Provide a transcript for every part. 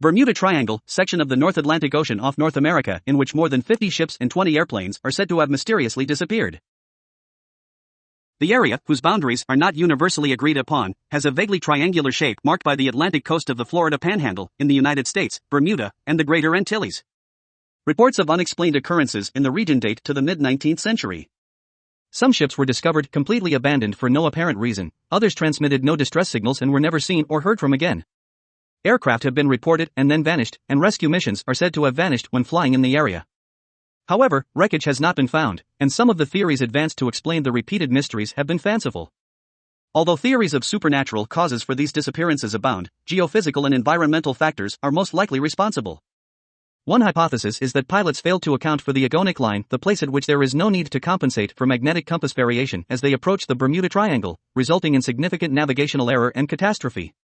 Bermuda Triangle, section of the North Atlantic Ocean off North America in which more than 50 ships and 20 airplanes are said to have mysteriously disappeared. The area, whose boundaries are not universally agreed upon, has a vaguely triangular shape marked by the Atlantic coast of the Florida Panhandle, in the United States, Bermuda, and the Greater Antilles. Reports of unexplained occurrences in the region date to the mid-19th century. Some ships were discovered completely abandoned for no apparent reason, others transmitted no distress signals and were never seen or heard from again. Aircraft have been reported and then vanished, and rescue missions are said to have vanished when flying in the area. However, wreckage has not been found, and some of the theories advanced to explain the repeated mysteries have been fanciful. Although theories of supernatural causes for these disappearances abound, geophysical and environmental factors are most likely responsible. One hypothesis is that pilots failed to account for the agonic line, the place at which there is no need to compensate for magnetic compass variation as they approach the Bermuda Triangle, resulting in significant navigational error and catastrophe.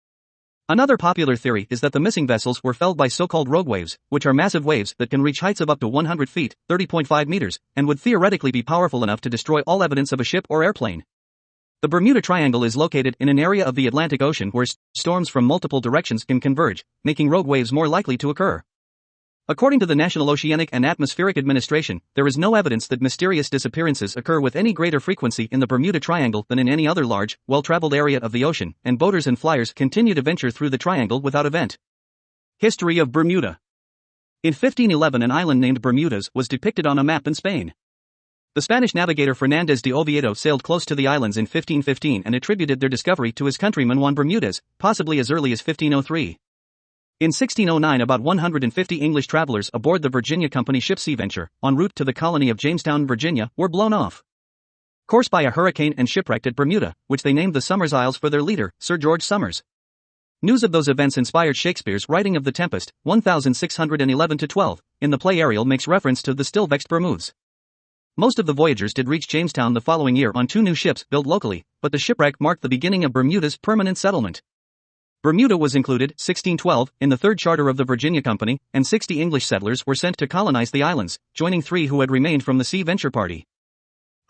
Another popular theory is that the missing vessels were felled by so-called rogue waves, which are massive waves that can reach heights of up to 100 feet, 30.5 meters, and would theoretically be powerful enough to destroy all evidence of a ship or airplane. The Bermuda Triangle is located in an area of the Atlantic Ocean where storms from multiple directions can converge, making rogue waves more likely to occur. According to the National Oceanic and Atmospheric Administration, there is no evidence that mysterious disappearances occur with any greater frequency in the Bermuda Triangle than in any other large, well-traveled area of the ocean, and boaters and flyers continue to venture through the triangle without event. History of Bermuda. In 1511, an island named Bermudas was depicted on a map in Spain. The Spanish navigator Fernández de Oviedo sailed close to the islands in 1515 and attributed their discovery to his countryman Juan Bermudez, possibly as early as 1503. In 1609, about 150 English travelers aboard the Virginia Company ship Sea Venture, en route to the colony of Jamestown, Virginia, were blown off course by a hurricane and shipwrecked at Bermuda, which they named the Somers Isles for their leader, Sir George Somers. News of those events inspired Shakespeare's writing of The Tempest, 1611-12, in the play Ariel makes reference to the still-vexed Bermudes. Most of the voyagers did reach Jamestown the following year on 2 new ships built locally, but the shipwreck marked the beginning of Bermuda's permanent settlement. Bermuda was included, 1612, in the Third Charter of the Virginia Company, and 60 English settlers were sent to colonize the islands, joining 3 who had remained from the Sea Venture party.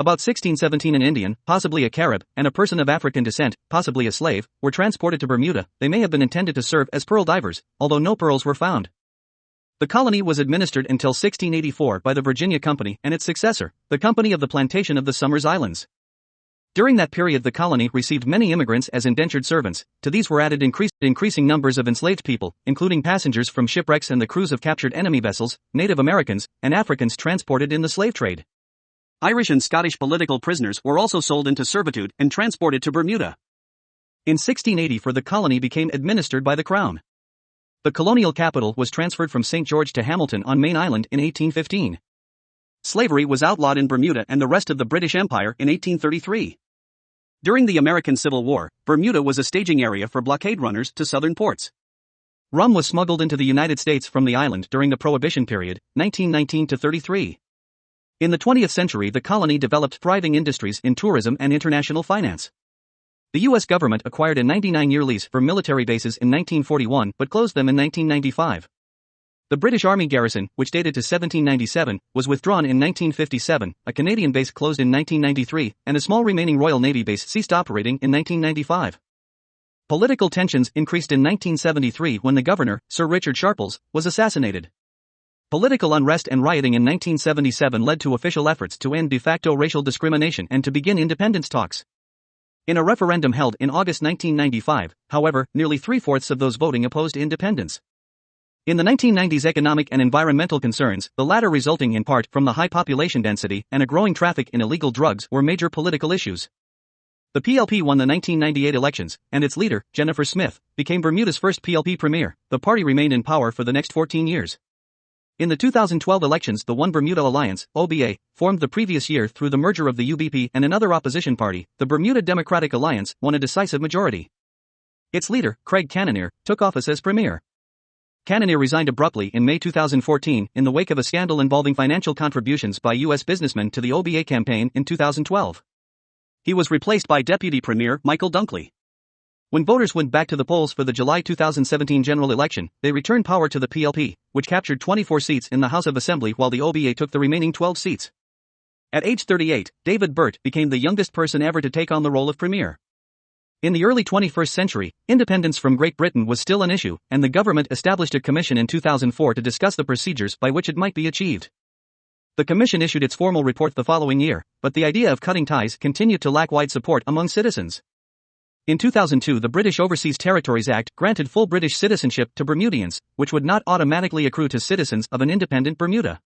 About 1617, an Indian, possibly a Carib, and a person of African descent, possibly a slave, were transported to Bermuda. They may have been intended to serve as pearl divers, although no pearls were found. The colony was administered until 1684 by the Virginia Company and its successor, the Company of the Plantation of the Somers Islands. During that period, the colony received many immigrants as indentured servants. To these were added increasing numbers of enslaved people, including passengers from shipwrecks and the crews of captured enemy vessels, Native Americans, and Africans transported in the slave trade. Irish and Scottish political prisoners were also sold into servitude and transported to Bermuda. In 1684, the colony became administered by the Crown. The colonial capital was transferred from St. George to Hamilton on Main Island in 1815. Slavery was outlawed in Bermuda and the rest of the British Empire in 1833. During the American Civil War, Bermuda was a staging area for blockade runners to southern ports. Rum was smuggled into the United States from the island during the Prohibition period, 1919-33. In the 20th century, the colony developed thriving industries in tourism and international finance. The U.S. government acquired a 99-year lease for military bases in 1941 but closed them in 1995. The British Army garrison, which dated to 1797, was withdrawn in 1957, a Canadian base closed in 1993, and a small remaining Royal Navy base ceased operating in 1995. Political tensions increased in 1973 when the governor, Sir Richard Sharples, was assassinated. Political unrest and rioting in 1977 led to official efforts to end de facto racial discrimination and to begin independence talks. In a referendum held in August 1995, however, nearly 3/4 of those voting opposed independence. In the 1990s, economic and environmental concerns, the latter resulting in part from the high population density and a growing traffic in illegal drugs, were major political issues. The PLP won the 1998 elections, and its leader, Jennifer Smith, became Bermuda's first PLP premier. The party remained in power for the next 14 years. In the 2012 elections, the One Bermuda Alliance, OBA, formed the previous year through the merger of the UBP and another opposition party, the Bermuda Democratic Alliance, won a decisive majority. Its leader, Craig Cannonier, took office as premier. Cannonier resigned abruptly in May 2014 in the wake of a scandal involving financial contributions by U.S. businessmen to the OBA campaign in 2012. He was replaced by Deputy Premier Michael Dunkley. When voters went back to the polls for the July 2017 general election, they returned power to the PLP, which captured 24 seats in the House of Assembly while the OBA took the remaining 12 seats. At age 38, David Burt became the youngest person ever to take on the role of premier. In the early 21st century, independence from Great Britain was still an issue, and the government established a commission in 2004 to discuss the procedures by which it might be achieved. The commission issued its formal report the following year, but the idea of cutting ties continued to lack wide support among citizens. In 2002, the British Overseas Territories Act granted full British citizenship to Bermudians, which would not automatically accrue to citizens of an independent Bermuda.